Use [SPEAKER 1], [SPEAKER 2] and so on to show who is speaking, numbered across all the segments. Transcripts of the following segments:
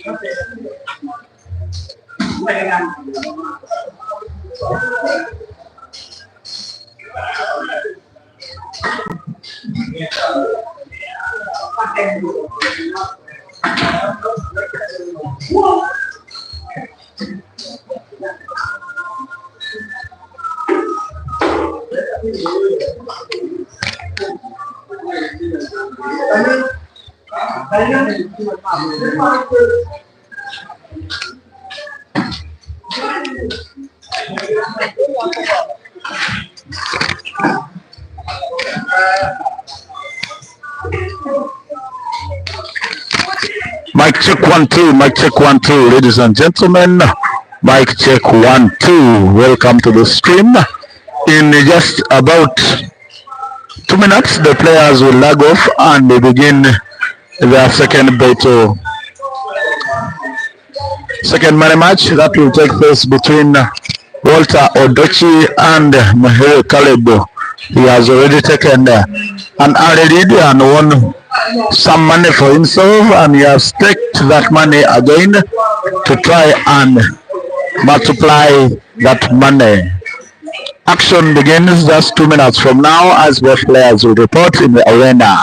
[SPEAKER 1] Mic check 1 2, mic check 1 2, ladies and gentlemen. Mic check 1 2. Welcome to the stream. In just about 2 minutes, the players will log off and they begin their second battle. Second money match that will take place between Walter Odoki and Muhiirwe. He has already taken an early lead and won some money for himself, and he has staked that money again to try and multiply that money. Action begins just 2 minutes from now as both players will report in the arena.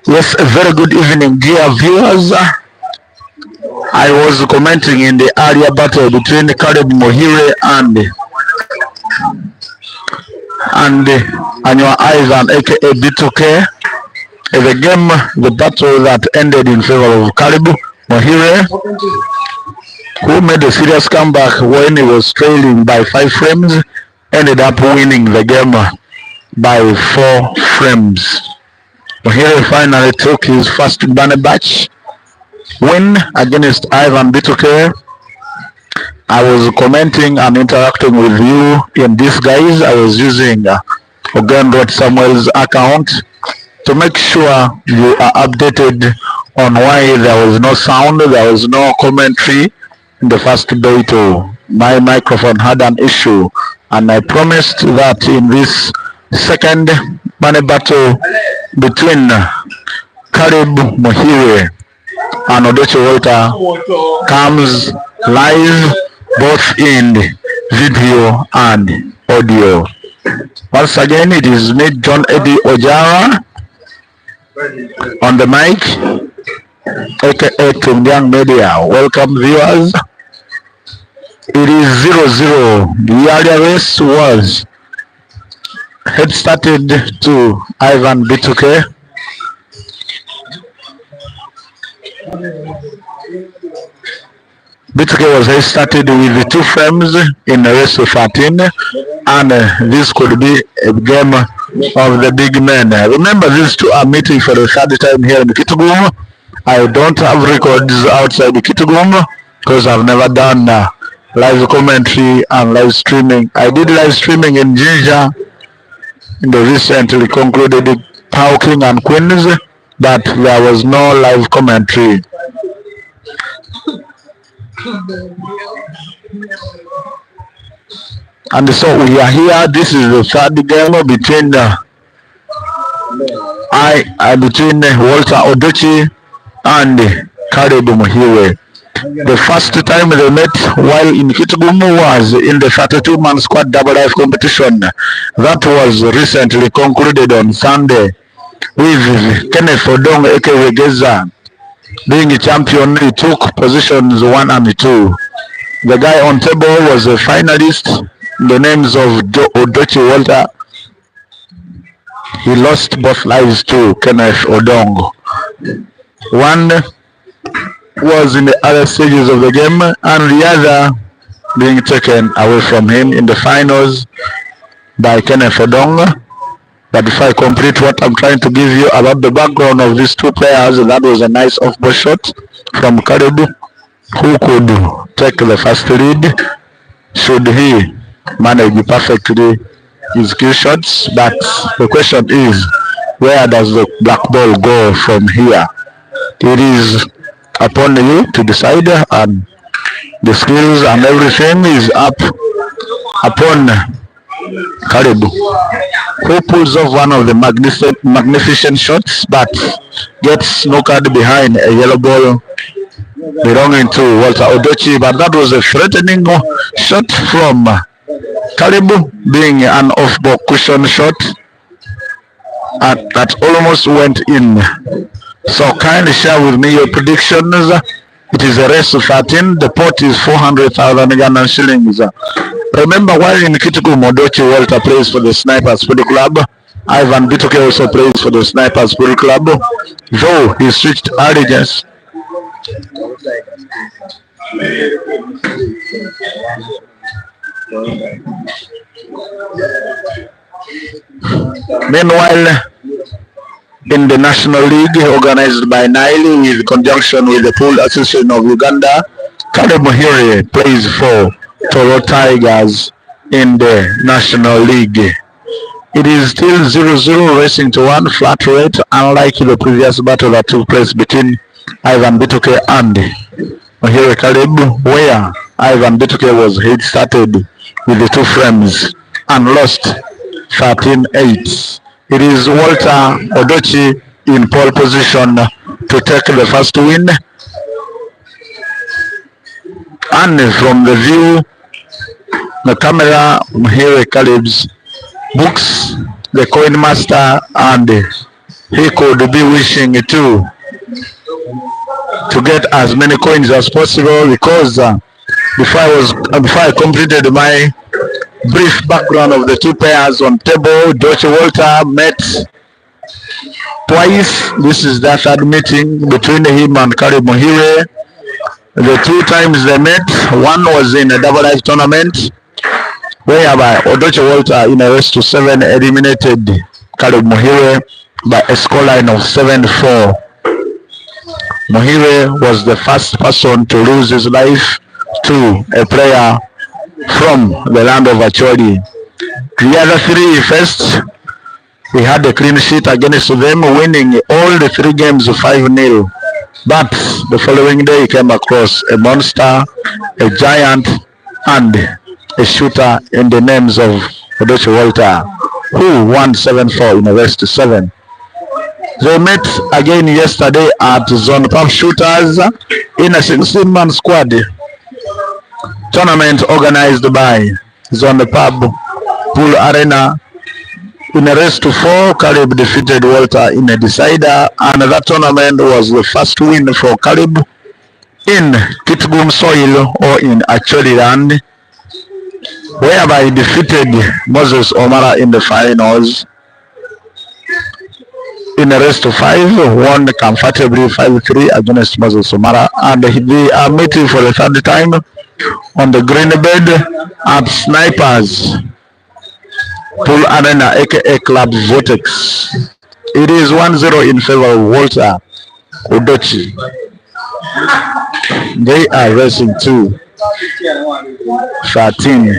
[SPEAKER 1] Yes, a very good evening, dear viewers. I was commenting in the earlier battle between Muhiirwe and Anua Ivan, aka B2K. the game, the battle that ended in favor of Karibu Muhiirwe, who made a serious comeback when he was trailing by 5 frames, ended up winning the game by 4 frames. Muhiirwe finally took his first banner batch win against Ivan Bituke. I was commenting and interacting with you in this, guys. I was using Ogan Samuel's account to make sure you are updated on why there was no sound, there was no commentary in the first battle. My microphone had an issue, and I promised that in this second money battle between Karib Muhiirwe and Odoki Walter comes live both in video and audio. Once again, it is me, John Eddie Ojara, on the mic, aka Tundiang Media. Welcome, viewers. It is 0-0. The earlier race was head started to Ivan Bituke. Bituke was head started with the 2 frames in the race of 13, and this could be a game of the big men. Remember, these two are meeting for the 3rd time here in Kitgum. I don't have records outside Kitgum because I've never done live commentary and live streaming. I did live streaming in Jinja in the recently concluded Power King and Queens, but there was no live commentary. And so we are here. This is the 3rd game between between Walter Odoki and Karib Muhiirwe. The first time they met while in Kitgum was in the 32-man squad double life competition that was recently concluded on Sunday, with Kenneth Odong aka Geza being a champion. He took positions 1 and 2. The guy on table was a finalist. The names of Odoki Walter. He lost both lives to Kenneth Odong. One was in the other stages of the game, and the other being taken away from him in the finals by Kenneth Odong. But if I complete what I'm trying to give you about the background of these 2 players, that was a nice off-ball shot from Karibu, who could take the first lead should he manage perfectly his key shots. But the question is, where does the black ball go from here? It is upon you to decide, and the skills and everything is up upon Karibu, who pulls off one of the magnificent shots, but gets knockout behind a yellow ball belonging to Walter Odoki. But that was a threatening shot from Karibu, being an off-ball cushion shot that almost went in. So kindly share with me your predictions. It is a race of 13. The pot is 400,000 Uganda shillings. Remember, while in Kitgum, Odoki Walter plays for the Snipers Football Club. Ivan Bituke also plays for the Snipers Football Club, though he switched allegiance. Meanwhile, in the National League organized by Nile with conjunction with the Pool Association of Uganda, Karib Muhiirwe plays for Toro Tigers in the National League. It is still 0-0, racing to 1 flat rate, unlike the previous battle that took place between Ivan Bituke and Muhiirwe Karib, where Ivan Bituke was head started with the 2 frames and lost 13-8. It is Walter Odoki in pole position to take the first win. And from the view, the camera, Muhiirwe Karib's books the coin master, and he could be wishing to get as many coins as possible, because before I completed my brief background of the 2 pairs on table, Odoki Walter met twice. This is their third meeting between him and Kari Muhiirwe. The two times they met, one was in a double life tournament whereby Odoki Walter in a race to 7 eliminated Kari Muhiirwe by a scoreline of 7-4. Muhiirwe was the first person to lose his life to a player from the land of Acholi. The other three first, we had a clean sheet against them, winning all the three games 5-0. But the following day he came across a monster, a giant, and a shooter in the names of Odoki Walter, who won 7-4 in a race to 7. They met again yesterday at Zone Pub Shooters in a 16-man squad tournament organized by Zone Pub Pool Arena. In a race to 4, Caleb defeated Walter in a decider, and that tournament was the first win for Caleb in Kitgum soil or in Acholi land, whereby he defeated Moses Omara in the finals. In a race to 5, won comfortably 5-3 against Moses Omara, and they are meeting for the third time on the green bed at Snipers Pool Arena, aka Club Vortex. It is 1-0 in favor of Walter Odoki. They are racing to 13.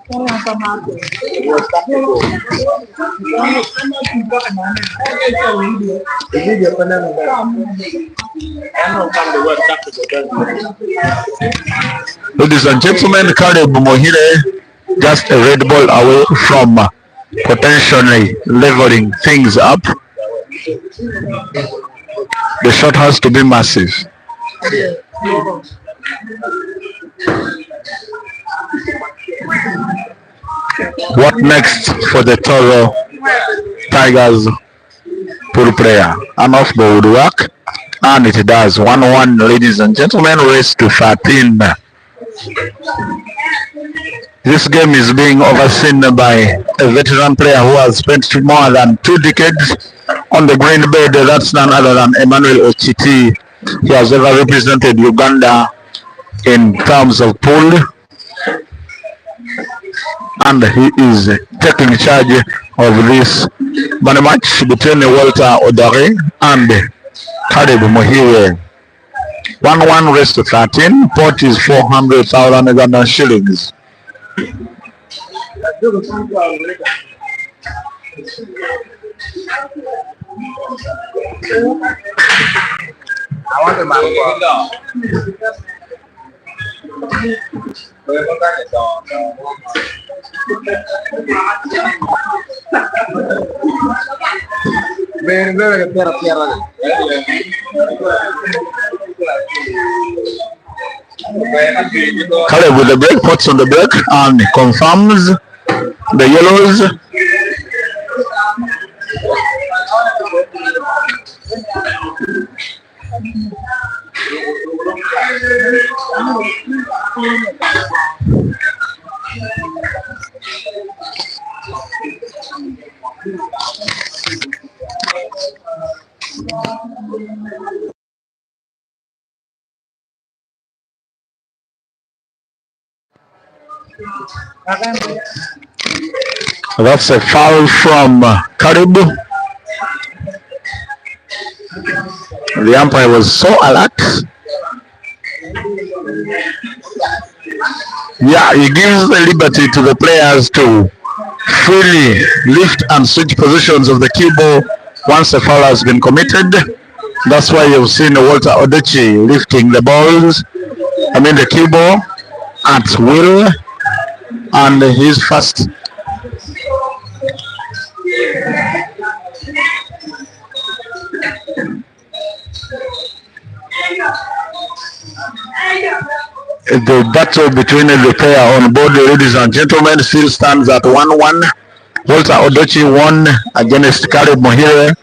[SPEAKER 1] Ladies and gentlemen, Caleb Muhiirwe just a red ball away from potentially leveling things up. The shot has to be massive. What next for the Toro Tigers pool player? An off ball would work, and it does. 1-1, ladies and gentlemen, race to 13. This game is being overseen by a veteran player who has spent more than 2 decades on the green bed. That's none other than Emmanuel Ochiti. He has ever represented Uganda in terms of pool, and he is taking charge of this money match between Walter Odoki and Caleb Muhiirwe. 1-1 race to 13. Pot is 400,000 Ugandan shillings.
[SPEAKER 2] I want the mango.
[SPEAKER 1] Caleb with the break, puts on the break and confirms the yellows. That's a foul from Karibu. The umpire was so alert. Yeah, he gives the liberty to the players to freely lift and switch positions of the cue ball once a foul has been committed. That's why you've seen Walter Odoki lifting the balls, the cue ball at will, and his first the battle between the player on board, ladies and gentlemen, still stands at 1-1. Walter Odoki won against Caleb Muhiirwe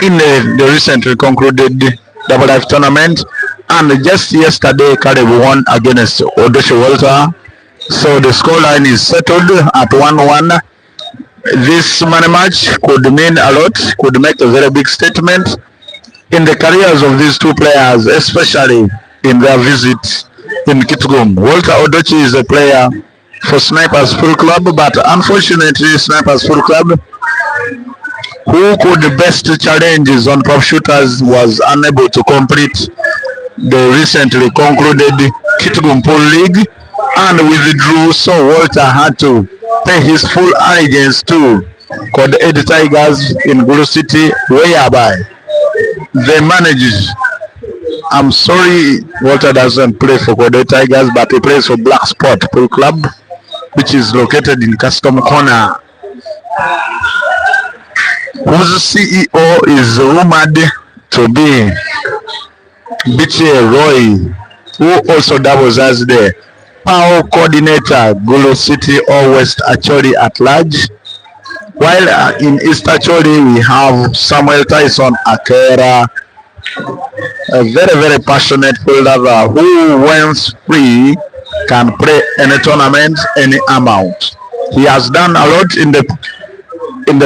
[SPEAKER 1] in the recently concluded Double Life tournament, and just yesterday Caleb won against Odoki Walter. So the scoreline is settled at 1-1. This money match could mean a lot, could make a very big statement in the careers of these two players, especially in their visit in Kitgum. Walter Odoki is a player for Snipers Full Club, but unfortunately Snipers Full Club, who could best challenges on prop shooters, was unable to complete the recently concluded Kitgum Pool League and withdrew, so Walter had to pay his full allegiance to Code 8 Tigers in Gulu City, whereby they managed. I'm sorry, Walter doesn't play for Code 8 Tigers, but he plays for Black Spot Pool Club, which is located in Custom Corner, whose CEO is rumored to be Biche Roy, who also doubles as the PAO coordinator, Gulu City or West Acholi at large. While in East Acholi we have Samuel Tyson Akera, a very, very passionate pool lover who, once free, can play any tournament, any amount. He has done a lot in the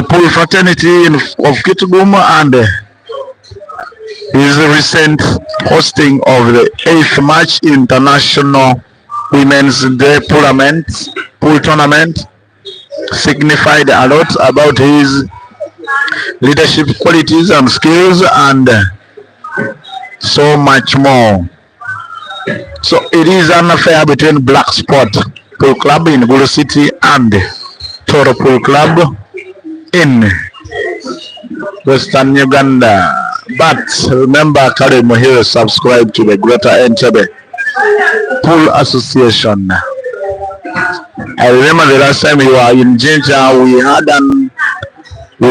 [SPEAKER 1] pool fraternity of Kitgum, and his recent hosting of the 8th March International Women's Day pool tournament signified a lot about his leadership qualities and skills and so much more. So it is an affair between Black Spot Pool Club in Gulu City and Toro Pool Club in Western Uganda. But remember, Kale Muhiirwe subscribe to the Greater Entebbe Pool Association. I remember the last time we were in Jinja, we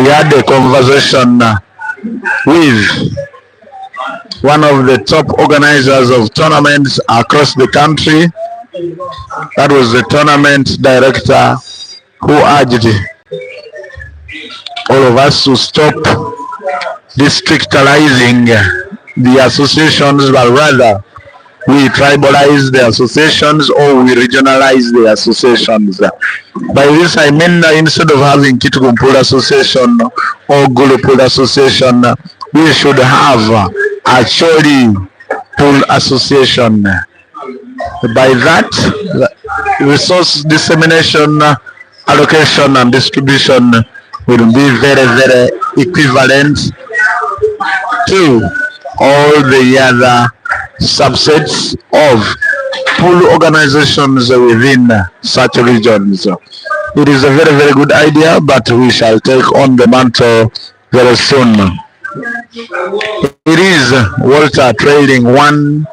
[SPEAKER 1] had a conversation with one of the top organizers of tournaments across the country. That was the tournament director who urged all of us to stop districtalizing the associations, but rather we tribalize the associations or we regionalize the associations. By this I mean instead of having Kitugu Pool Association or Gulu Pool Association, we should have a Chori Pool Association. By that, resource dissemination, allocation and distribution will be very, very equivalent to all the other subsets of pool organizations within such regions. It is a very, very good idea, but we shall take on the mantle very soon. It is Walter trailing one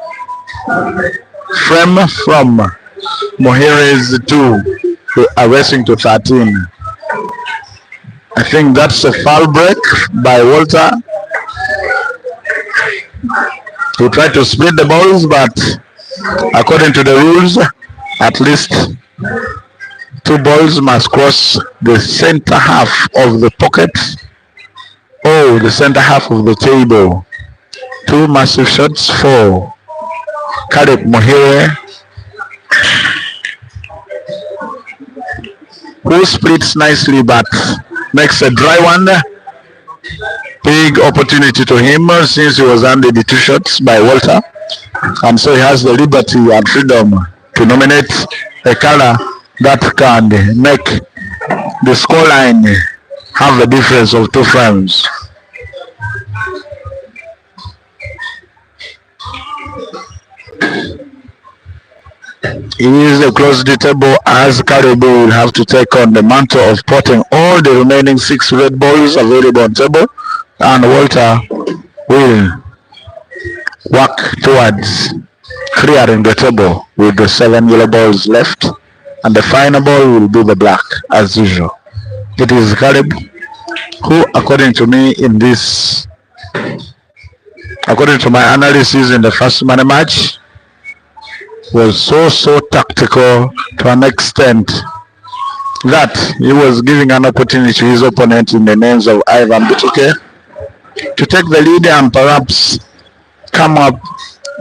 [SPEAKER 1] frame from Muhiirwe's 2, racing to 13. I think that's a foul break by Walter. He tried to split the balls, but according to the rules, at least 2 balls must cross the center half of the pocket or the center half of the table. 2 massive shots for Kale Muhiirwe, who splits nicely but makes a dry one. Big opportunity to him since he was handed the 2 shots by Walter, and so he has the liberty and freedom to nominate a color that can make the scoreline have a difference of 2 frames. It is a closed table as Caribou will have to take on the mantle of potting all the remaining 6 red balls available on table, and Walter will work towards clearing the table with the 7 yellow balls left, and the final ball will be the black as usual. It is Caleb who, according to me in this, according to my analysis in the first money match, was so tactical to an extent that he was giving an opportunity to his opponent in the names of Ivan Bituke to take the lead and perhaps come up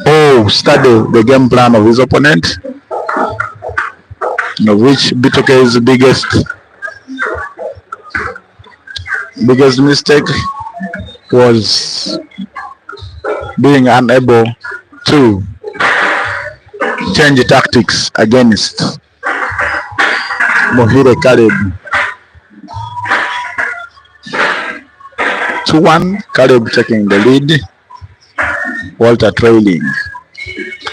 [SPEAKER 1] or study the game plan of his opponent, which Bituke's biggest mistake was being unable to change tactics against Muhiirwe Caleb. 2-1, Caleb taking the lead, Walter trailing.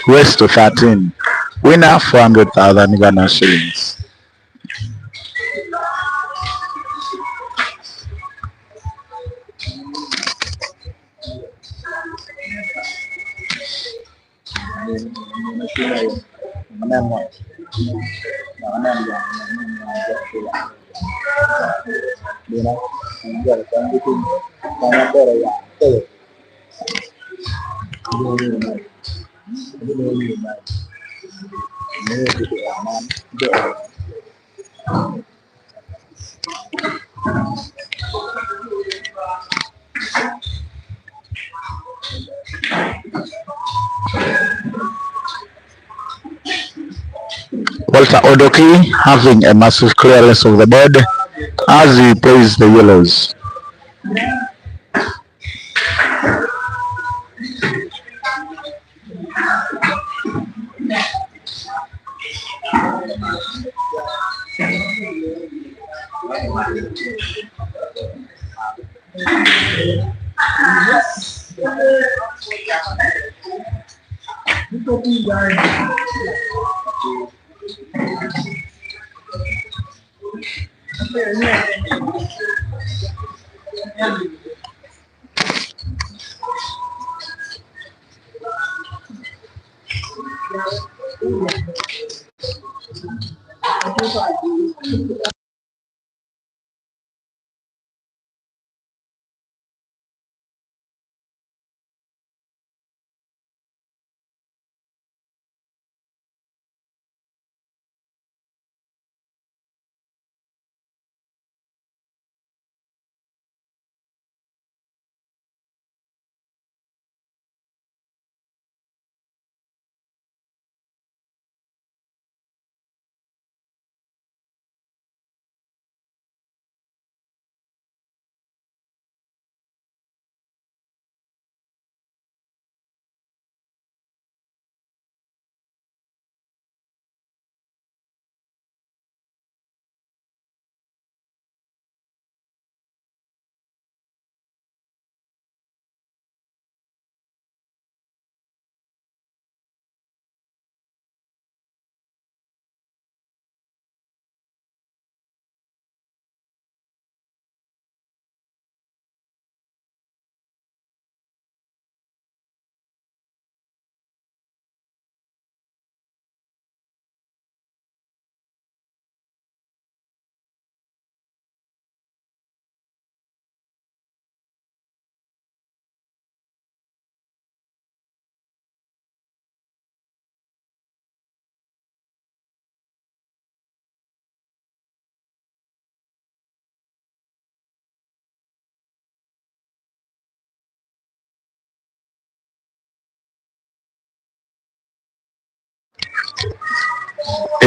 [SPEAKER 1] Race to 13. Winner 400,000 Ghana shillings. Walter Odoki having a massive clearance of the board as he plays the yellows.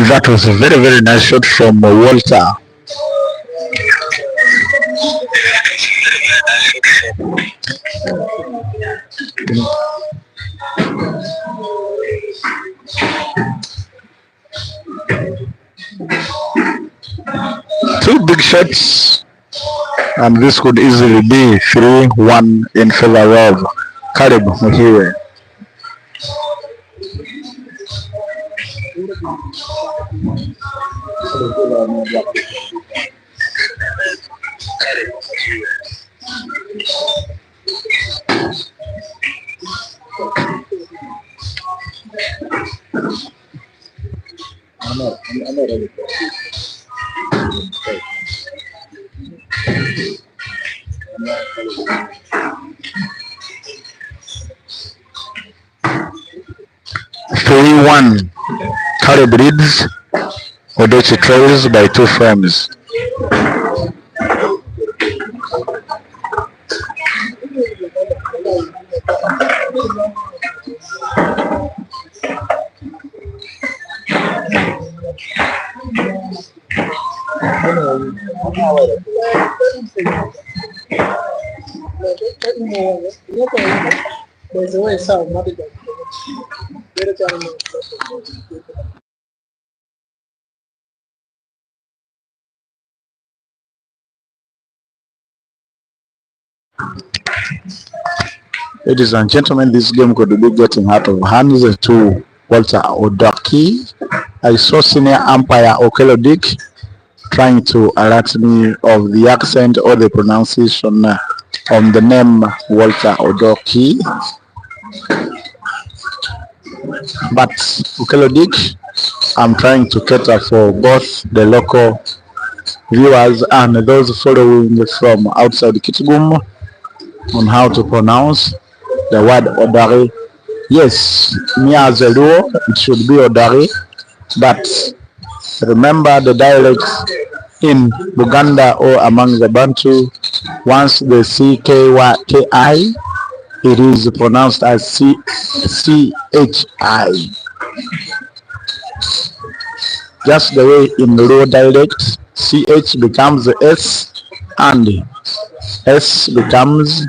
[SPEAKER 1] That was a very, very nice shot from Walter. Two big shots, and this could easily be 3-1 in favor of Caleb Muhiirwe. Three-one. Caleb leads. Odoki trails by 2 frames. Ladies and gentlemen, this game could be getting out of hands to Walter Odoki. I saw senior umpire Odoki trying to alert me of the accent or the pronunciation on the name Walter Odoki. But Odoki, I'm trying to cater for both the local viewers and those following from outside Kitgum on how to pronounce the word Odari. Yes, me as a Luo, it should be Odari, but remember the dialects in Buganda or among the Bantu, once the CKI, it is pronounced as CHI. Just the way in the Luo dialect, CH becomes S and S becomes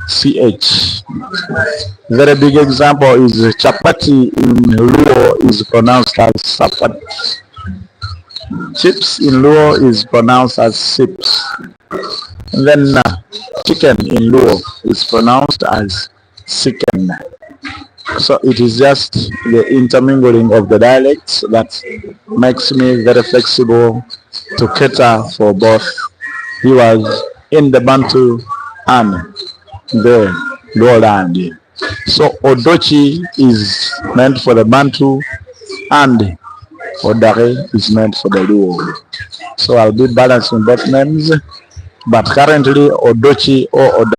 [SPEAKER 1] CH. Very big example is chapati in Luo is pronounced as sapati. Chips in Luo is pronounced as sips. Then chicken in Luo is pronounced as chicken. So it is just the intermingling of the dialects that makes me very flexible to cater for both. He was in the Bantu and the lowland. So Odoki is meant for the Bantu and Odare is meant for the Luo. So I'll be balancing both names, but currently Odoki or Odare.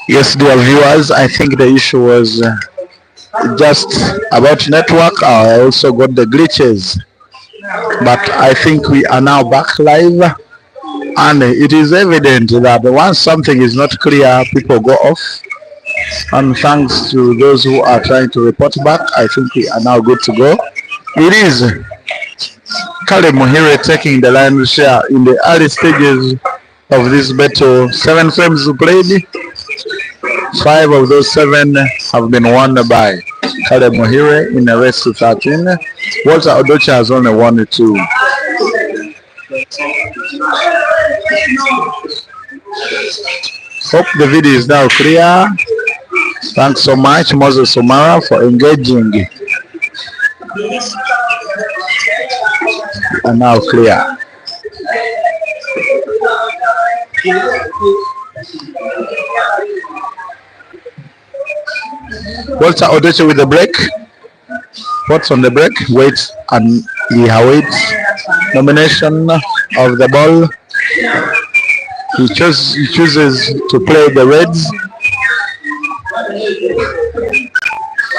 [SPEAKER 1] Yes, dear viewers, I think the issue was just about network. I also got the glitches, but I think we are now back live, and it is evident that once something is not clear, people go off. And thanks to those who are trying to report back, I think we are now good to go. It is Muhiirwe taking the lion's share in the early stages of this battle. 7 frames played. 5 of those 7 have been won by Muhiirwe in a race to 13. Walter Odoki has only won 2. Hope the video is now clear. Thanks so much, Moses Omara, for engaging. And now clear. Walter Odoki with the break. What's on the break? Wait, and he awaits nomination of the ball. He chooses to play the Reds,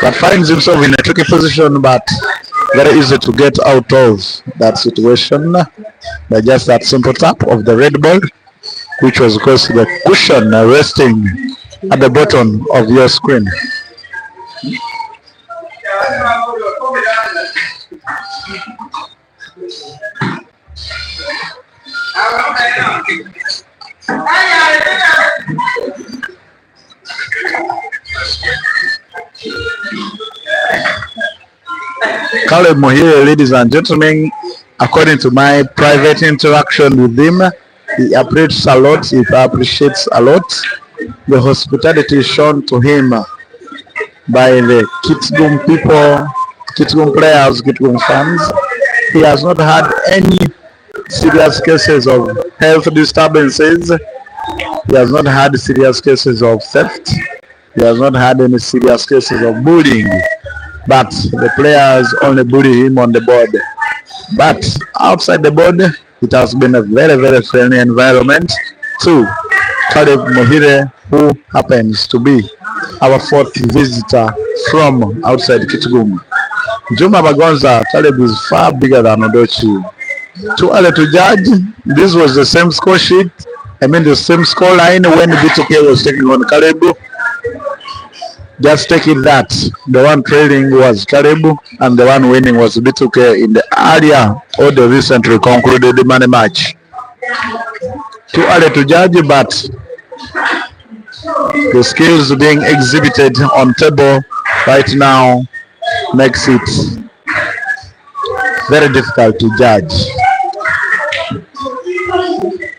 [SPEAKER 1] but finds himself in a tricky position, but very easy to get out of that situation by just that simple tap of the red ball, which was close to the cushion resting at the bottom of your screen. Muhiirwe, ladies and gentlemen, according to my private interaction with him, he appreciates a lot. He appreciates a lot the hospitality shown to him by the Kitgum people, Kitgum players, Kitgum fans. He has not had any serious cases of health disturbances. He has not had serious cases of theft. He has not had any serious cases of bullying. But the players only bully him on the board. But outside the board, it has been a very, very friendly environment to Muhiirwe, who happens to be our fourth visitor from outside Kitgum. Juma Bagonza Caleb is far bigger than Odoki. Too early to judge. This was the same score sheet. I mean the same score line when BTK was taking on Caleb. Just taking that, the one trailing was Karibu and the one winning was B2K in the earlier or the recently concluded money match. Too early to judge, but the skills being exhibited on table right now makes it very difficult to judge.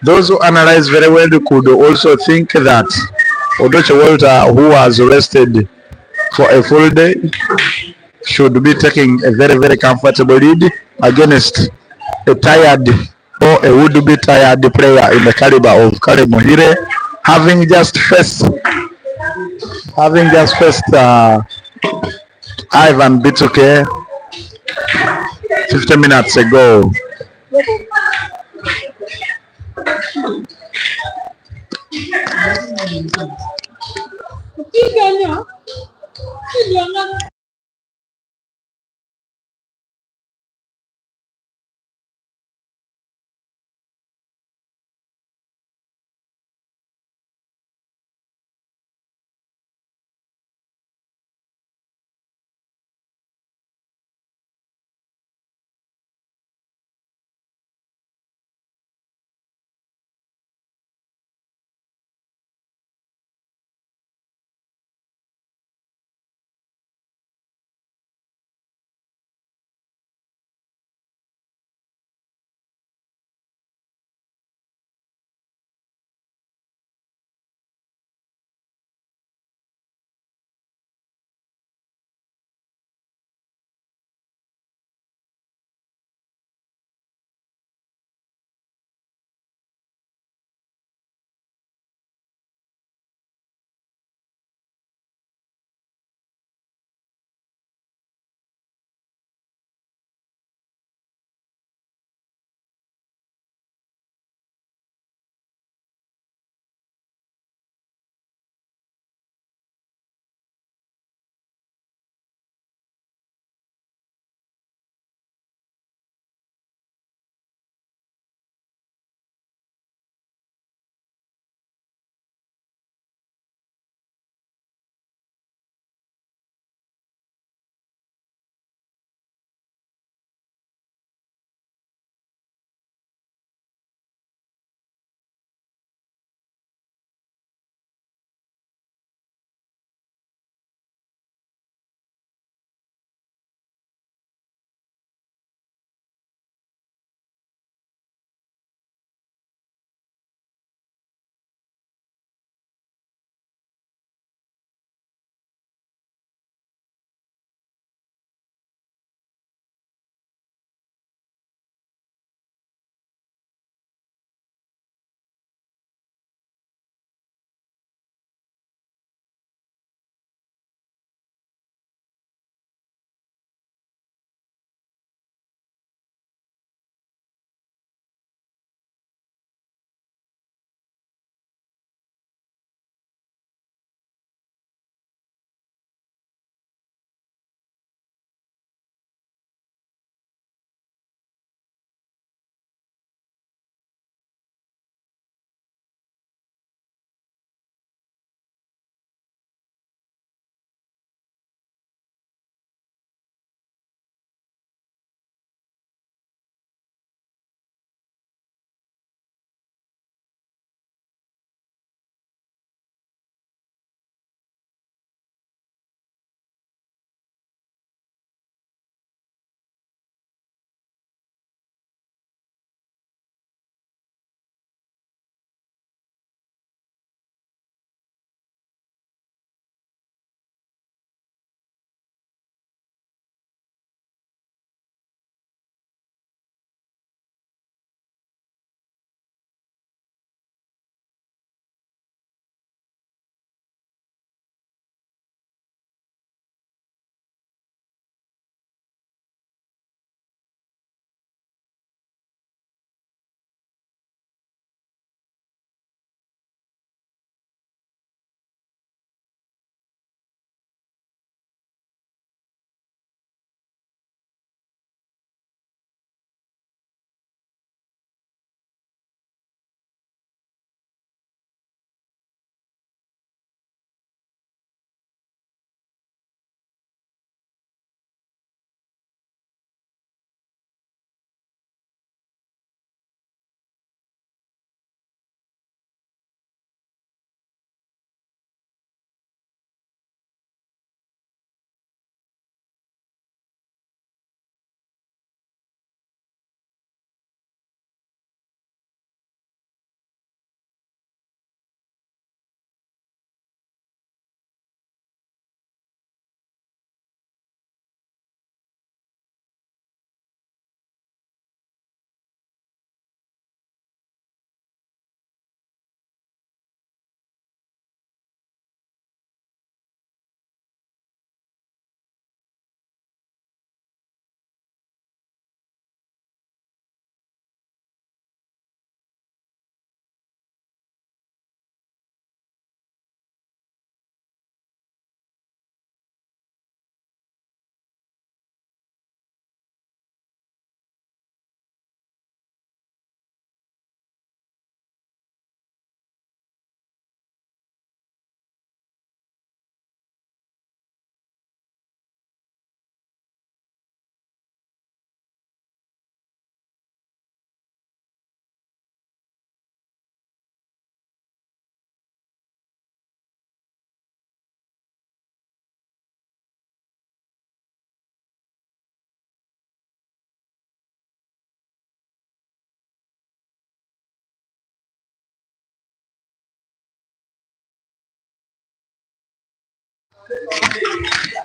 [SPEAKER 1] Those who analyze very well could also think that Odoche Walter, who was rested for a full day, should be taking a very, very comfortable lead against a tired or a would-be tired player in the caliber of Kale Muhiirwe, having just faced Ivan Bituke 50 minutes ago.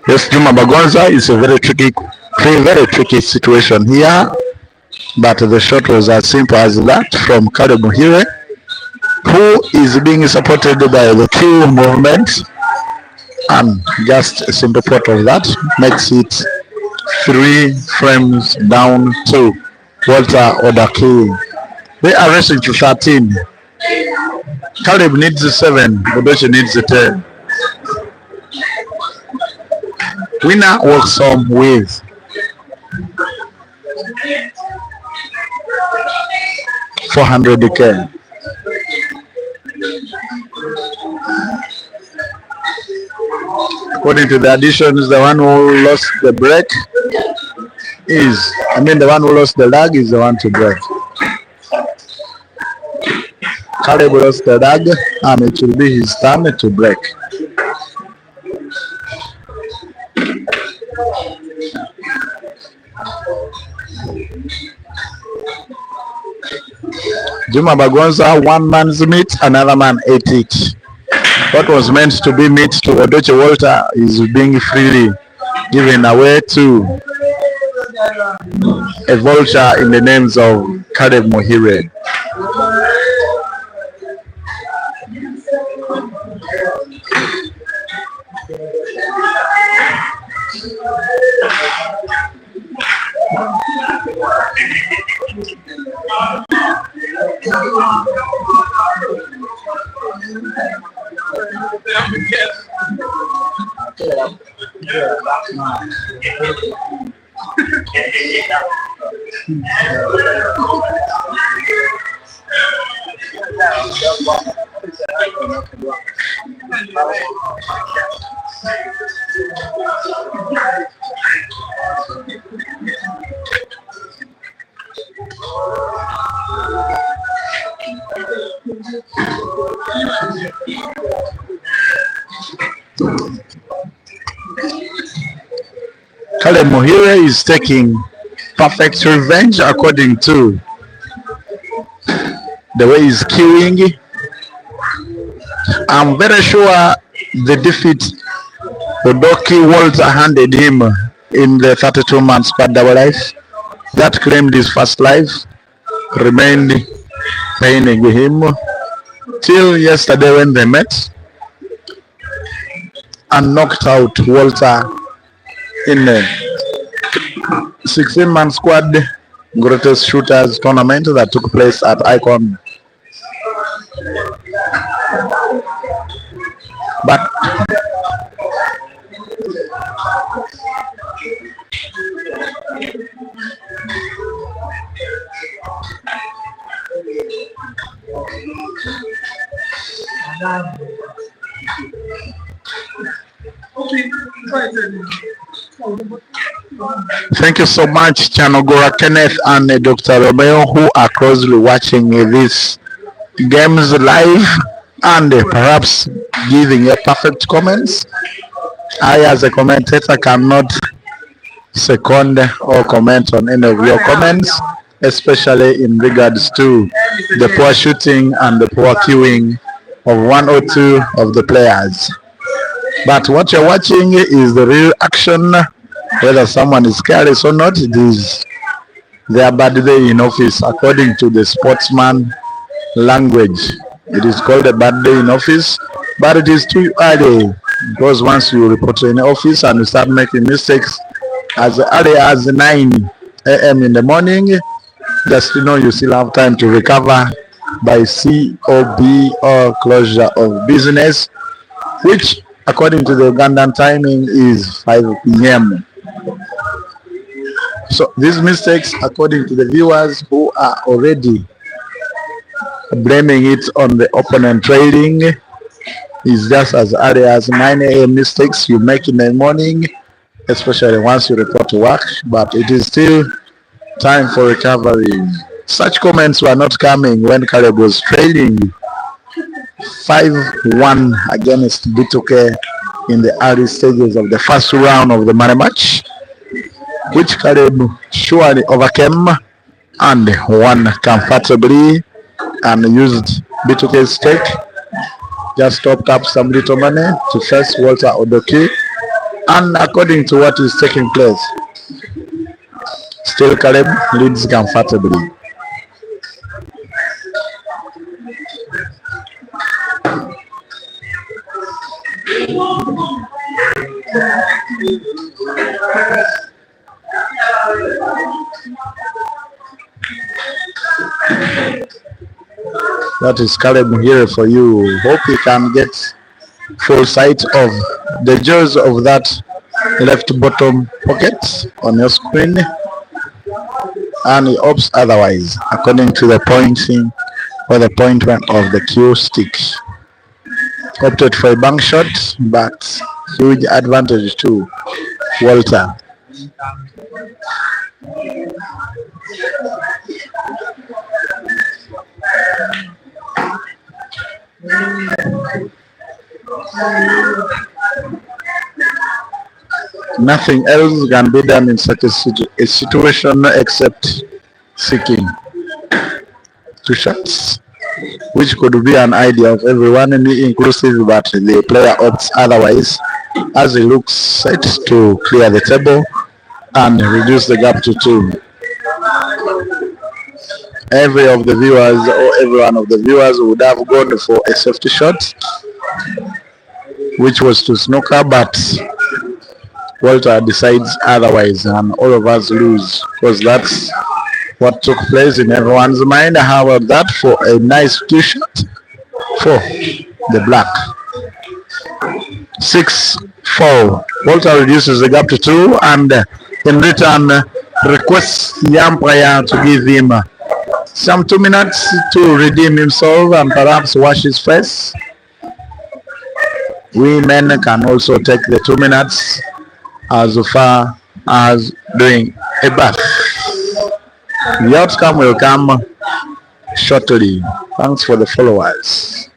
[SPEAKER 1] Yes, Juma Bagonza is a very tricky situation here, but the shot was as simple as that from Muhiirwe, who is being supported by the two movements, and just a simple pot of that makes it 3 frames down to Walter Odoki. They are racing to 13. Caleb needs 7, Odoki needs 10. Winner walks home with $400K. According to the additions, the one who lost the break the one who lost the lag is the one to break. Caleb lost the lag, and it will be his turn to break. Juma Bagonza, one man's meat, another man ate it. What was meant to be meat to Odoki Walter is being freely given away to a vulture in the names of Caleb Muhiirwe. Caleb Muhiirwe is taking perfect revenge according to the way he's queuing. I'm very sure the defeat Odoki Walter handed him in the 32-man squad double life that claimed his first life remained paining him till yesterday when they met and knocked out Walter in a 16-man squad greatest shooters tournament that took place at Icon. But thank you so much, Chanogora Kenneth and Dr. Romeo, who are closely watching these games live and perhaps giving a perfect comments. I, as a commentator, cannot second or comment on any of your comments, especially in regards to the poor shooting and the poor queuing of one or two of the players. But what you're watching is the real action. Whether someone is careless or not, it is their bad day in office. According to the sportsman language, it is called a bad day in office, but it is too early, because once you report to an office and you start making mistakes as early as 9 a.m. in the morning, just you still have time to recover by COB or closure of business, which according to the Ugandan timing is 5 p.m. So these mistakes, according to the viewers who are already blaming it on the opponent trading, is just as early as 9 a.m. mistakes you make in the morning, especially once you report to work, but it is still time for recovery. Such comments were not coming when Caleb was trailing 5-1 against B2K in the early stages of the first round of the money match, which Caleb surely overcame and won comfortably and used B2K's stake just topped up some little money to face Walter Odoki. And according to what is taking place, still Caleb leads comfortably. That is Caleb Muhiirwe for you. Hope you can get full sight of the jaws of that left bottom pocket on your screen, and he opts otherwise according to the pointing or the appointment of the cue stick. Opted for a bank shot, but huge advantage to Walter. Nothing else can be done in such a situation except seeking two shots, which could be an idea of everyone, inclusive, but the player opts otherwise as he looks set to clear the table and reduce the gap to 2. Every of the viewers or every one of the viewers would have gone for a safety shot, which was to snooker, but Walter decides otherwise and all of us lose, because that's what took place in everyone's mind. How about that for a nice two-shot for the black? 6-4. Walter reduces the gap to 2 and in return requests the umpire to give him some 2 minutes to redeem himself and perhaps wash his face. We men can also take the 2 minutes as far as doing a bath. The outcome will come shortly. Thanks for the followers.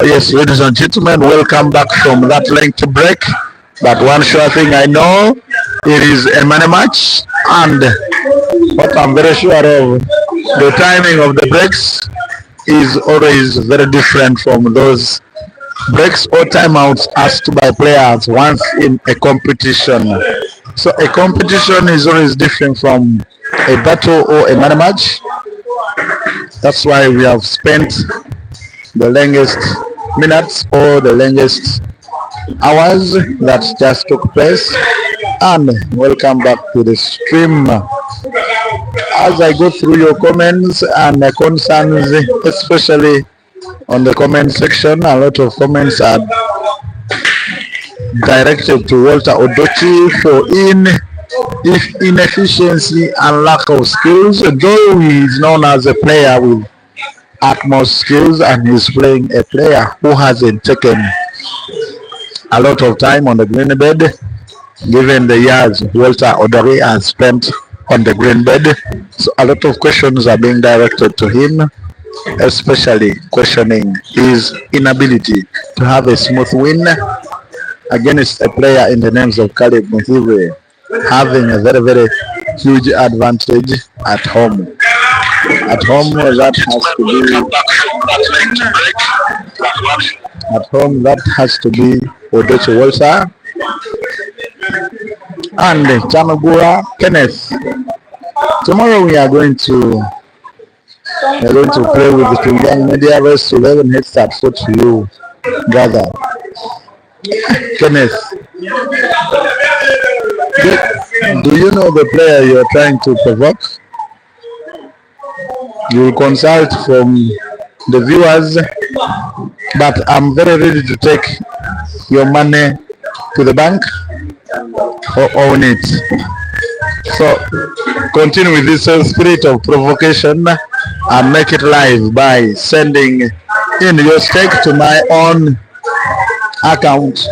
[SPEAKER 1] Yes, ladies and gentlemen, welcome back from that lengthy break. But one sure thing I know, it is a money match, and what I'm very sure of, the timing of the breaks is always very different from those breaks or timeouts asked by players once in a competition. So a competition is always different from a battle or a money match. That's why we have spent the longest minutes or the longest hours that just took place. And welcome back to the stream. As I go through your comments and concerns, especially on the comment section, a lot of comments are directed to Walter Odoki for inefficiency and lack of skills, though he is known as a player with utmost skills and he's playing a player who hasn't taken a lot of time on the green bed, given the years Walter Odoki has spent on the green bed. So a lot of questions are being directed to him, especially questioning his inability to have a smooth win against a player in the names of Caleb Muhiirwe, having a very, very huge advantage at home. At home, that has to be Odoki Walter and Chamagua Kenneth. Tomorrow we are going to play with the young media rest 11 hits that foot to you, brother. Kenneth, do you know the player you are trying to provoke? You will consult from the viewers, but I'm very ready to take your money to the bank or own it. So continue with this spirit of provocation and make it live by sending in your stake to my own account.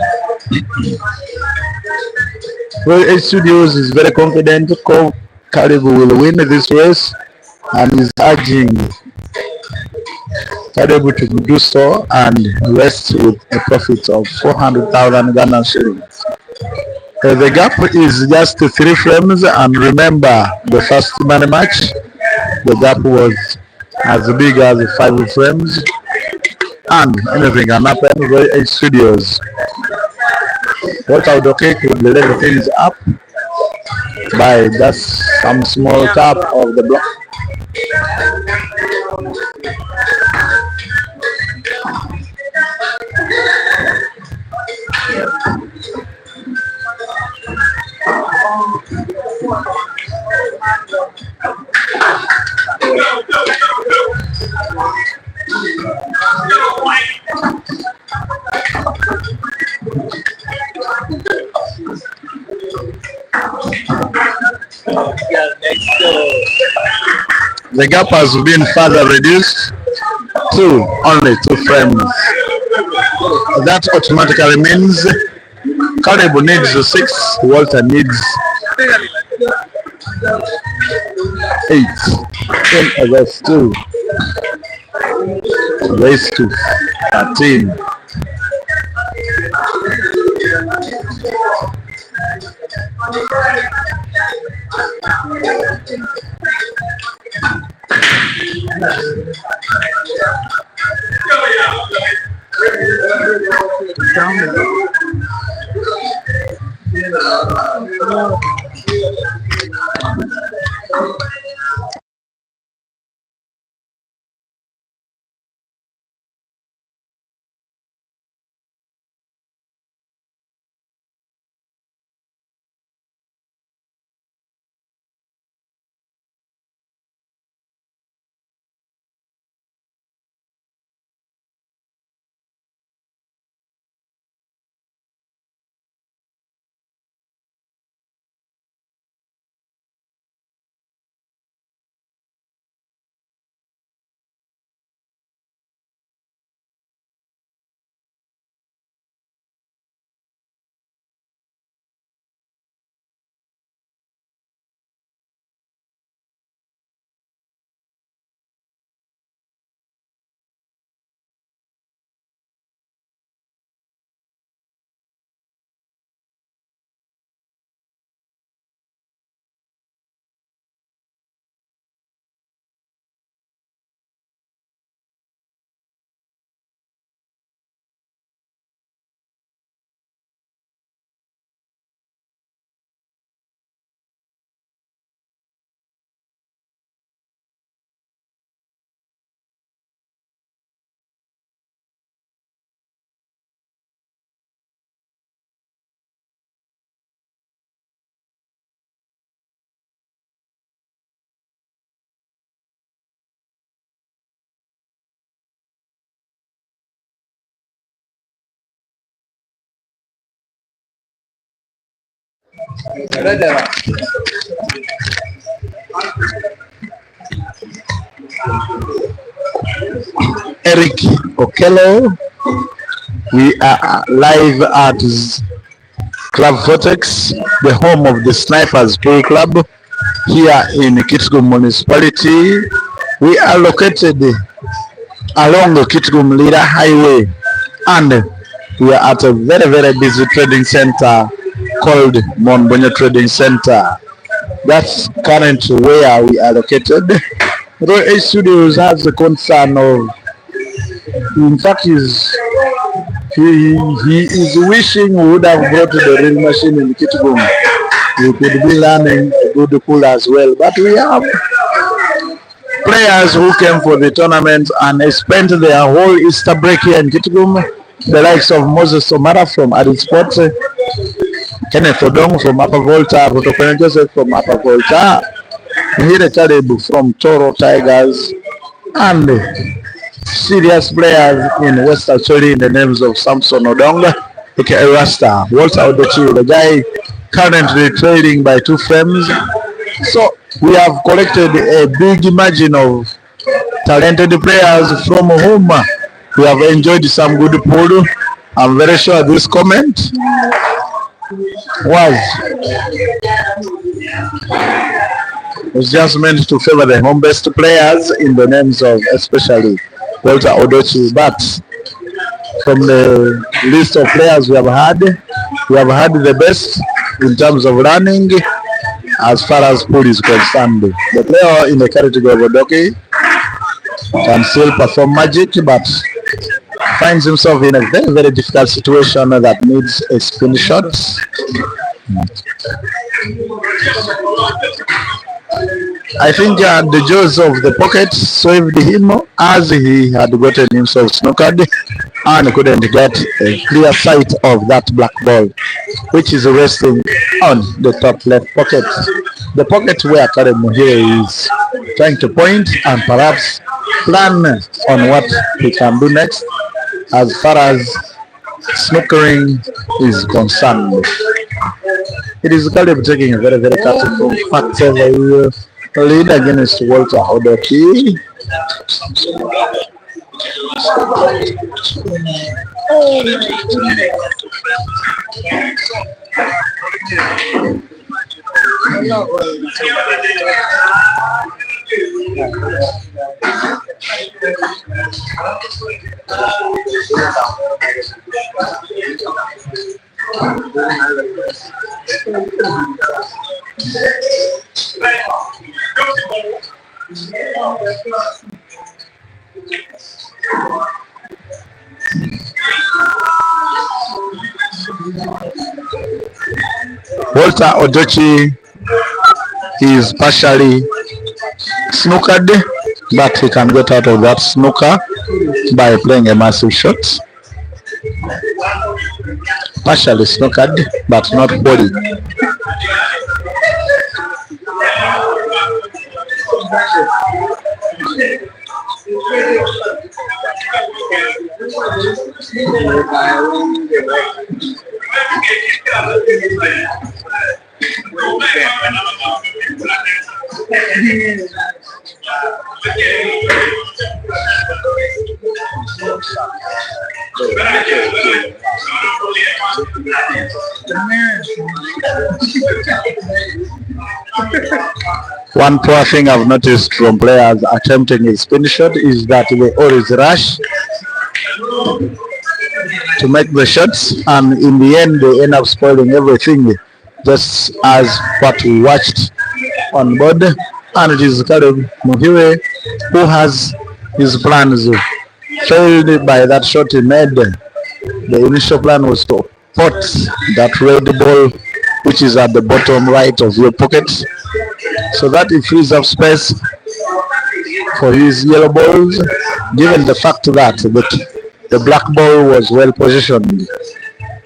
[SPEAKER 1] Well, H Studios is very confident Karibu will win this race and is urging Karibu to do so and rest with a profit of 400,000 Ghana shillings. The gap is just 3 frames, and remember the first money match, the gap was as big as 5 frames, and anything can happen with H Studios. What I would okay could level things up by just some small tap of the block. The gap has been further reduced to only 2 frames. That automatically means Caleb needs 6, Walter needs 8. 10 against 2 raised to 13. Eric Okello. We are live at Club Vortex, the home of the Snipers Pool Club here in Kitgum Municipality. We are located along the Kitgum Leader Highway, and we are at a very busy trading center called Monbonya Trading Center. That's currently where we are located. Roy A Studios has the concern of, in fact, he is wishing we would have brought the real machine in Kitgum. We could be learning a good pool as well. But we have players who came for the tournament and spent their whole Easter break here in Kitgum. The likes of Moses Somara from Adit Sports, Kenneth Odong from Upper Volta, Protocol Joseph from Upper Volta, Muhiirwe Caleb from Toro Tigers, and serious players in West Acholi in the names of Samson Odonga, aka Rasta, Walter Odoki, the guy currently trading by 2 frames. So we have collected a big margin of talented players from whom we have enjoyed some good pool. I'm very sure this comment was just meant to favor the home-based players in the names of especially Walter Odoki. But from the list of players we have had the best in terms of running as far as pool is concerned. The player in the category of Odoki can still perform magic, but finds himself in a very difficult situation that needs a spin shot. I think the jaws of the pocket saved him as he had gotten himself snookered and couldn't get a clear sight of that black ball, which is resting on the top left pocket. The pocket where Karen Muhiirwe is trying to point and perhaps plan on what he can do next as far as snookering is concerned. It is Caleb taking a very tactical factor lead against Walter Odoki. Walter Odoki is partially snookered, but he can get out of that snooker by playing a massive shot. Partially snookered, but not wholly. One poor thing I've noticed from players attempting a spin shot is that they always rush to make the shots, and in the end they end up spoiling everything, just as what we watched on board. And it is Caleb Muhiirwe who has his plans failed by that shot he made. The initial plan was to pot that red ball which is at the bottom right of your pocket, so that it frees up space for his yellow balls, given the fact that the black ball was well positioned.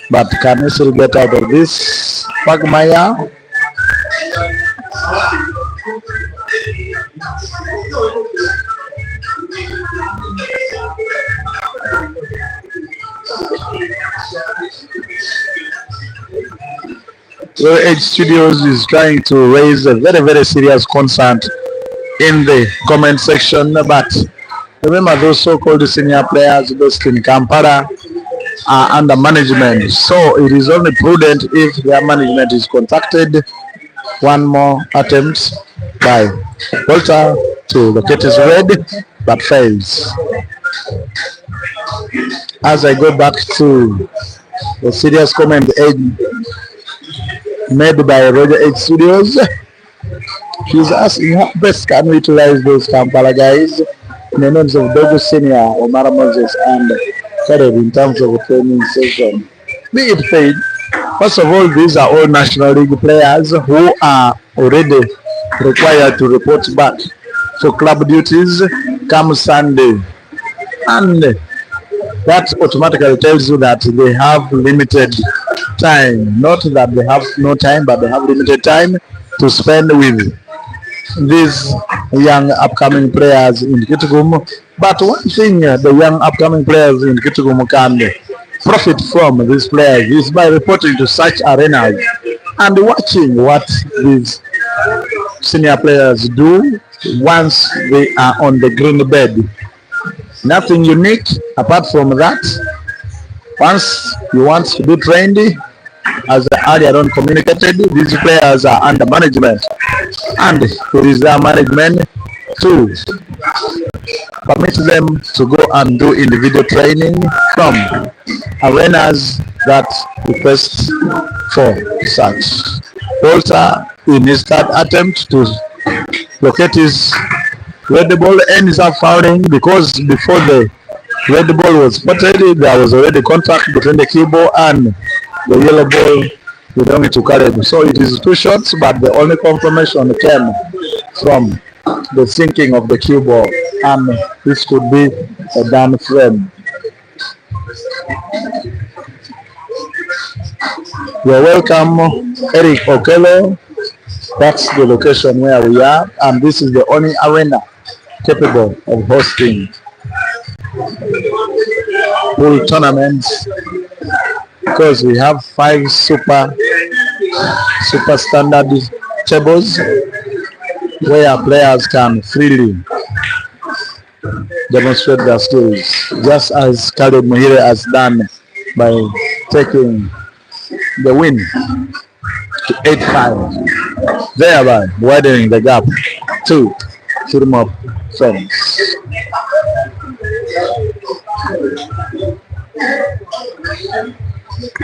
[SPEAKER 1] But can he still get out of this quagmire? H Studios is trying to raise a very, very serious concern in the comment section. But remember, those so-called senior players based in Kampala are under management. So it is only prudent if their management is contacted. One more attempt by Walter to locate his red, but fails. As I go back to the serious comment made by Roger H Studios, she's asking how best can we utilize those Kampala guys in the names of Dogo Senior, Omar Moses, and Caleb in terms of a training session. Be it paid. First of all, these are all National League players who are already required to report back for club duties come Sunday. And that automatically tells you that they have limited time. Not that they have no time, but they have limited time to spend with these young upcoming players in Kitgum. But one thing the young upcoming players in Kitgum can profit from these players is by reporting to such arenas and watching what these senior players do once they are on the green bed. Nothing unique apart from that. Once you want to be trained, as earlier on communicated, these players are under management, and it is their management to permit them to go and do individual training from arenas that request for such. Walter, in his third attempt to locate his red ball, ends up fouling because before the red ball was spotted, there was already contact between the cue ball and the yellow ball belonging to Caleb. So it is two shots, but the only confirmation came from the sinking of the cue ball, and this could be a done frame. You're welcome, Eric Okello. That's the location where we are, and this is the only arena capable of hosting pool tournaments, because we have 5 super standard tables where players can freely demonstrate their skills, just as Caleb Muhiirwe has done by taking the win to 8-5, thereby widening the gap to Firmop friends.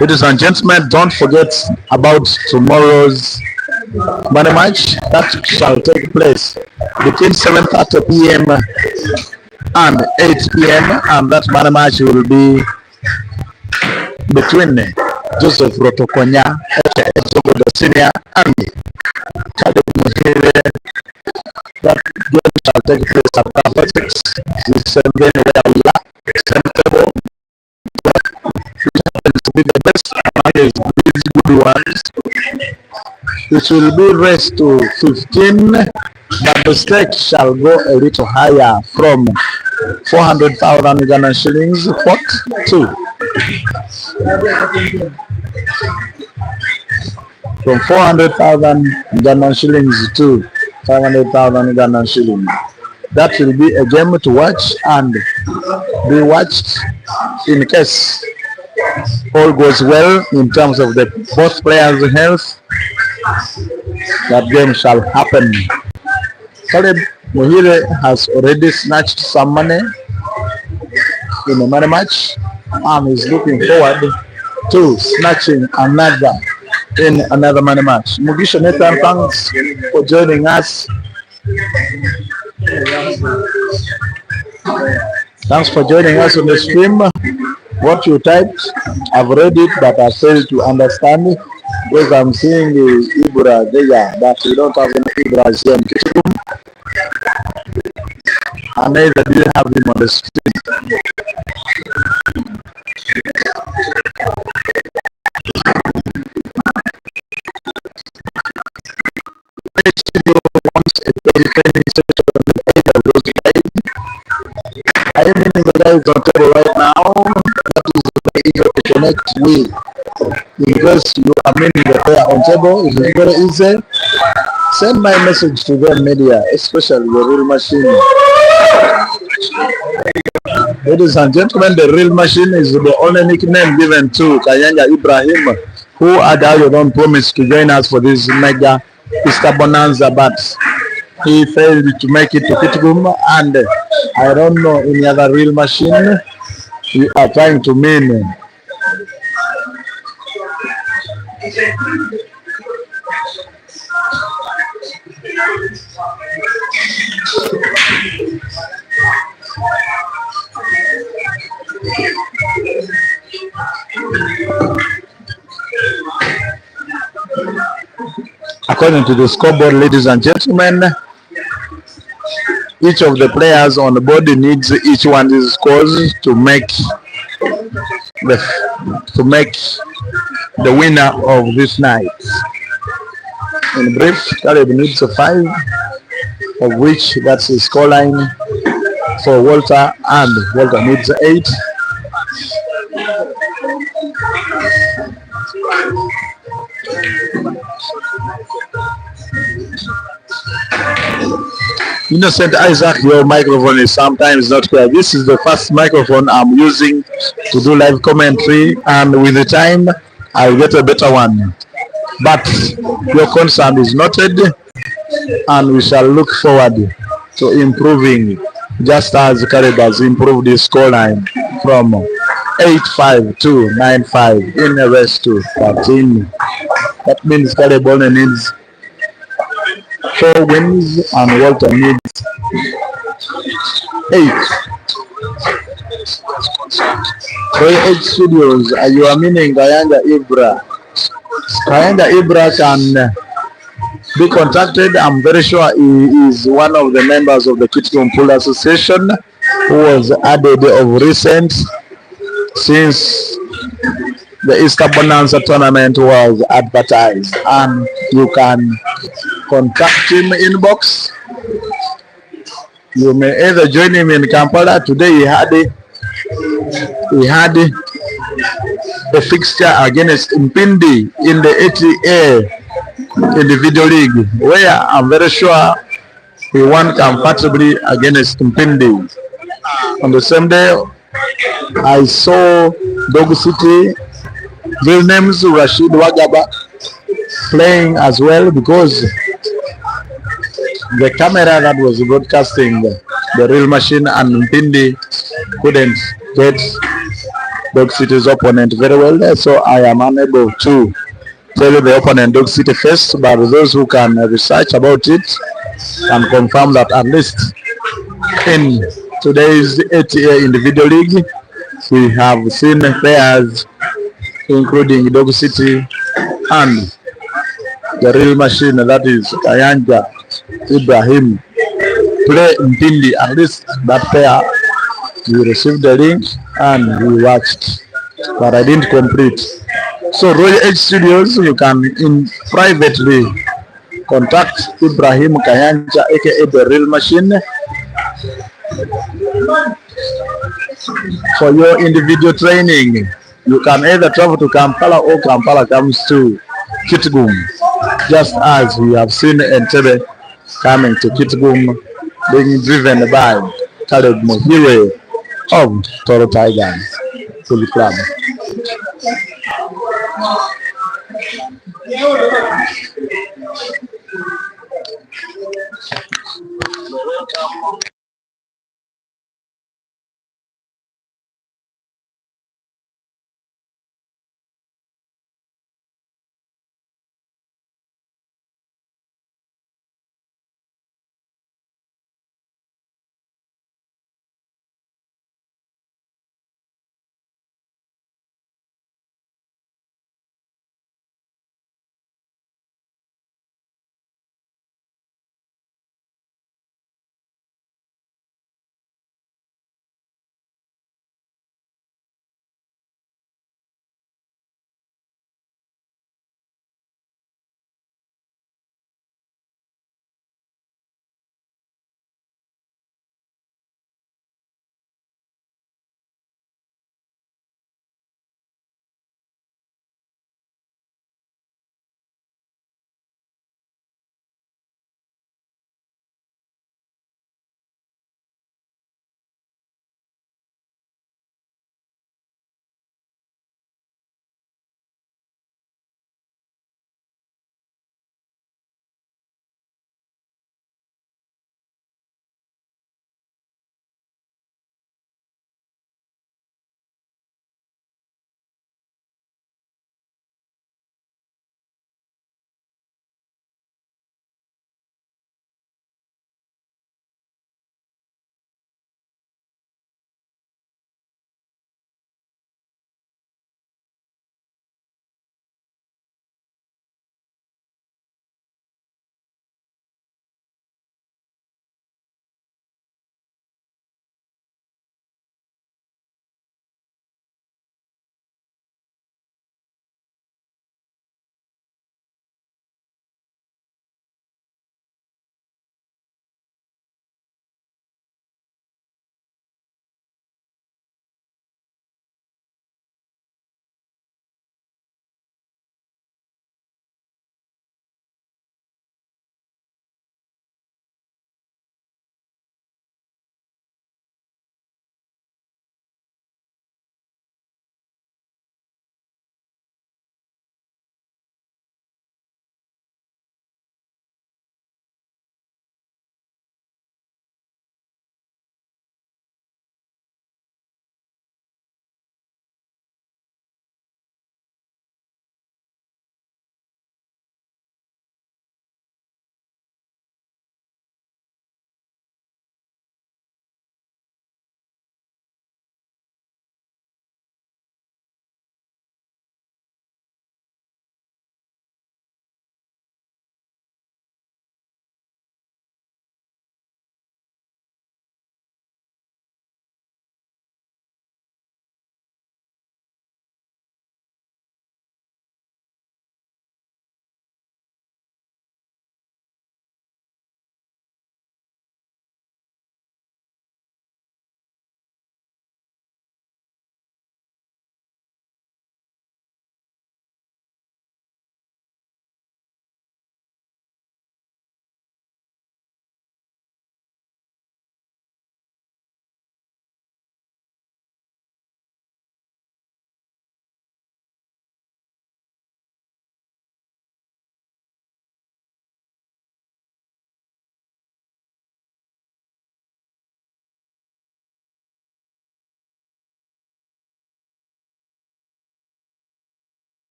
[SPEAKER 1] Ladies and gentlemen, don't forget about tomorrow's money match that shall take place between 7:30 p.m. and 8 p.m. and that money match will be between Joseph Rotokonya, the senior, and Caleb Muhiirwe. That game shall take place at 6. The same game where we are, same table, to be the best against these good ones. It will be raised to 15, but the stake shall go a little higher from 400,000 Ghana shillings pot to from 400,000 Ghana shillings to 500,000 Ghana shillings. That will be a game to watch and be watched in case all goes well in terms of the both players' health. That game shall happen. Caleb Muhiirwe has already snatched some money in a money match and is looking forward to snatching another in another money match. Mugisha Nathan, thanks for joining us. Thanks for joining us on the stream. What you typed, I've read it, but I failed to understand it because I'm seeing the Ibra there, but we don't have any Ibras here in Kitgum, and neither do you have him on the stream. I mean, the guys on table right now, that is the eager to connect with In case you are meaning the player on table, it is very easy. Send my message to the media, especially the real machine. Ladies and gentlemen, the real machine is the only nickname given to Kayanja Ibrahim, who had on promise to join us for this mega Easter Bonanza, but he failed to make it to Kitgum, and I don't know any other real machine you are trying to mean. According to the scoreboard, ladies and gentlemen, each of the players on the board needs each one's scores to make the winner of this night. In brief, Caleb needs 5, of which that's the scoreline for Walter, and Walter needs 8. Innocent Isaac, your microphone is sometimes not clear. This is the first microphone I'm using to do live commentary, and with the time I'll get a better one. But your concern is noted, and we shall look forward to improving, just as Caleb has improved his scoreline from 8-5 to 9-5 in the rest to 13. That means Caleb only needs 4 wins and Walter needs 8. Royal H Studios, you are meaning Kayanja Ibra. Kayanja Ibra can be contacted. I'm very sure he is one of the members of the Kitgum Pool Association who was added of recent since the Easter Bonanza tournament was advertised, and you can contact him inbox. You may either join him in Kampala. Today he had a fixture against Mpindi in the ATA in the video league, where I'm very sure he won comfortably against Mpindi. On the same day, I saw Dog City, real names Rashid Wagaba, playing as well, because the camera that was broadcasting the real machine and Mpindi couldn't get Dog City's opponent very well, so I am unable to tell you the opponent Dog City first, but those who can research about it and confirm that at least in today's ATA Individual League, we have seen players including Dog City and the real machine, that is Kayanja Ibrahim, play Mpindi. At least that player, we received the link and we watched, but I didn't complete. So Royal H Studios, you can privately contact Ibrahim Kayanja, aka the real machine, for your individual training. You can either travel to Kampala or Kampala comes to Kitgum, just as we have seen Entebbe coming to Kitgum, being driven by Caleb Muhiirwe of Toro Tigers Full Club.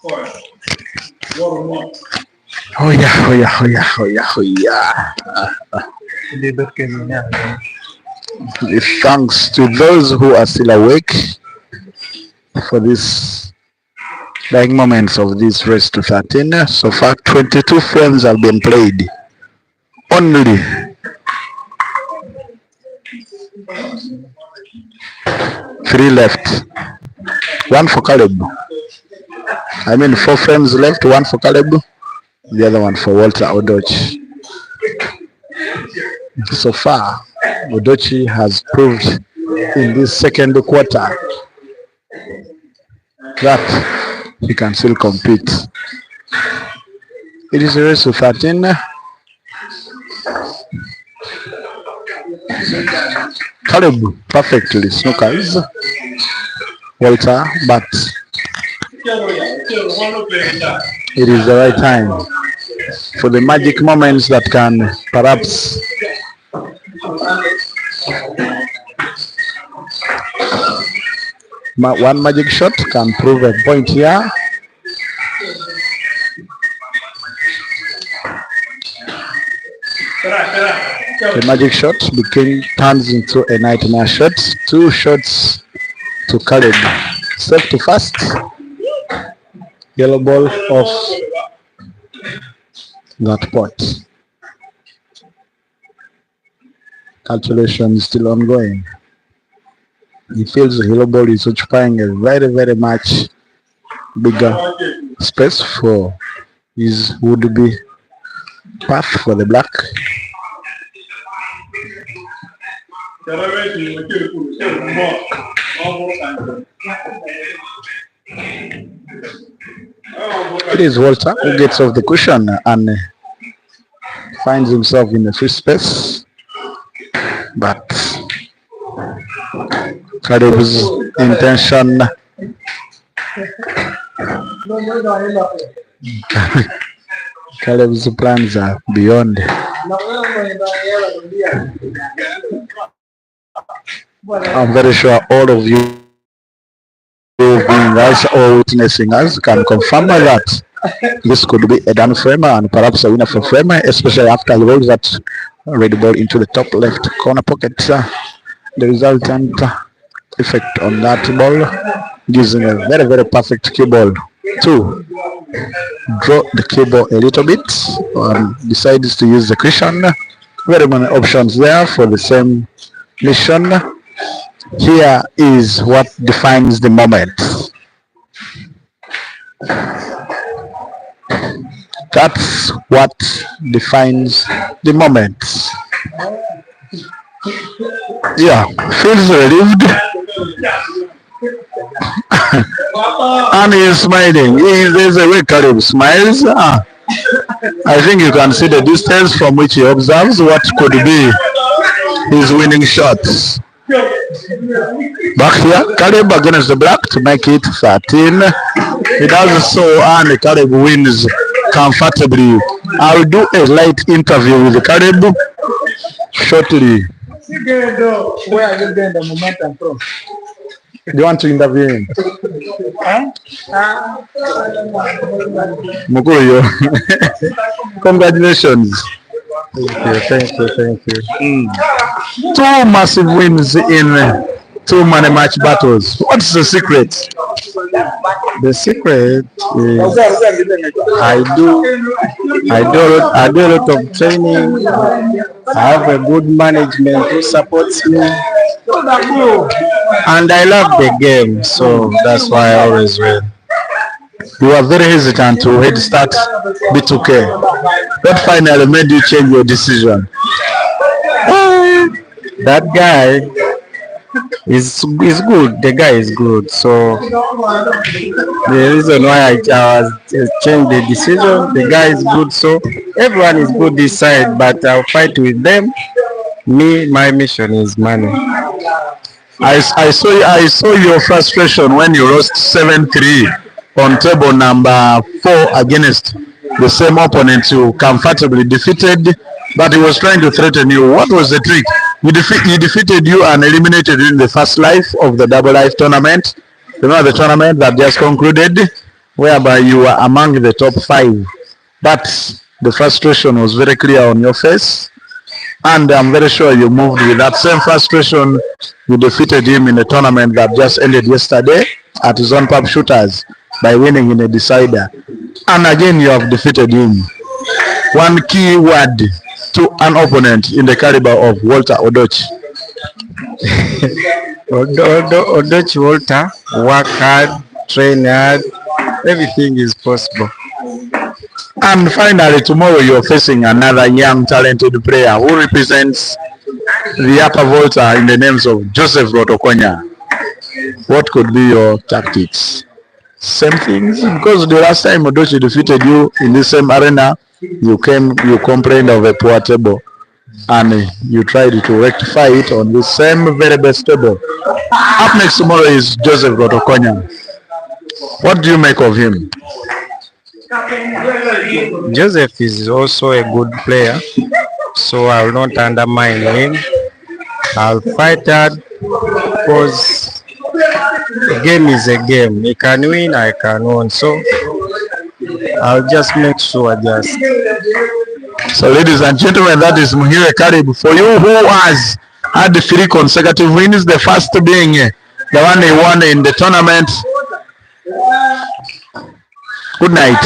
[SPEAKER 1] Oh yeah, oh yeah, oh yeah, oh yeah, oh yeah. Give thanks to those who are still awake for this dying moments of this race to 13. So far, 22 frames have been played. Only 3 left. 1 for Caleb. I mean 4 frames left, 1 for Caleb, the other one for Walter Odoki. So far, Odoki has proved in this second quarter that he can still compete. It is a race to 13. Caleb perfectly snookers Walter, but it is the right time for the magic moments that can perhaps one magic shot can prove a point here. The magic shot turns into a nightmare shot. 2 shots to Caleb. Safe to first. Yellow ball off that pot. Calculation is still ongoing. He feels the yellow ball is occupying a very much bigger space for his would-be path for the black. It is Walter who gets off the cushion and finds himself in the free space, but Caleb's intention Caleb's plans are beyond. I'm very sure all of you being us or witnessing us can confirm that this could be a done frame and perhaps a winner for frame, especially after he rolls that red ball into the top left corner pocket. The resultant effect on that ball gives him a very perfect cue ball to draw the cue ball a little bit and decides to use the cushion. Very many options there for the same mission. Here is what defines the moment. That's what defines the moment. Yeah, feels relieved. And he is smiling. There's a way Caleb smiles. I think you can see the distance from which he observes what could be his winning shots. Back here, Caleb against the black to make it 13. He does so and Caleb wins comfortably. I'll do a light interview with Caleb shortly. Where are you getting the momentum from? Do you want to interview him? Mukuyo. Congratulations. Thank you. 2 massive wins in 2 money match battles. What's the secret? The secret is I do a lot of training. I have a good management who supports me, and I love the game, so that's why I always win. You are very hesitant to head start B2K. What finally made you change your decision? That guy is good. The guy is good. So the reason why I changed the decision, the guy is good. So everyone is good this side, but I'll fight with them. My mission is money. I saw your frustration when you lost 7-3 on table number 4 against the same opponent you comfortably defeated, but he was trying to threaten you. What was the trick? He defeated you and eliminated you in the first life of the double life tournament. You know, the tournament that just concluded. whereby you were among the top 5. But the frustration was very clear on your face. And I'm very sure you moved with that same frustration. You defeated him in a tournament that just ended yesterday at Zone Pub Shooters by winning in a decider. And again, you have defeated him. One key word to an opponent in the caliber of Walter Odoki.
[SPEAKER 3] Odoki Walter, work hard, train hard, everything is possible.
[SPEAKER 1] And finally, tomorrow you're facing another young talented player who represents the upper Volta in the names of Joseph Rotokonya. What could be your tactics? Same things? Because the last time Odoki defeated you in the same arena, you complained of a poor table and you tried to rectify it on the same very best table. Up next tomorrow is Joseph Rotokonya. What do you make of him?
[SPEAKER 3] Joseph is also a good player, so I will not undermine him. I'll fight hard because the game is a game. He can win, I can win. So I'll just make sure
[SPEAKER 1] So ladies and gentlemen, that is Muhiirwe Karibu. For you who has had 3 consecutive wins, the first being the one he won in the tournament. Good night.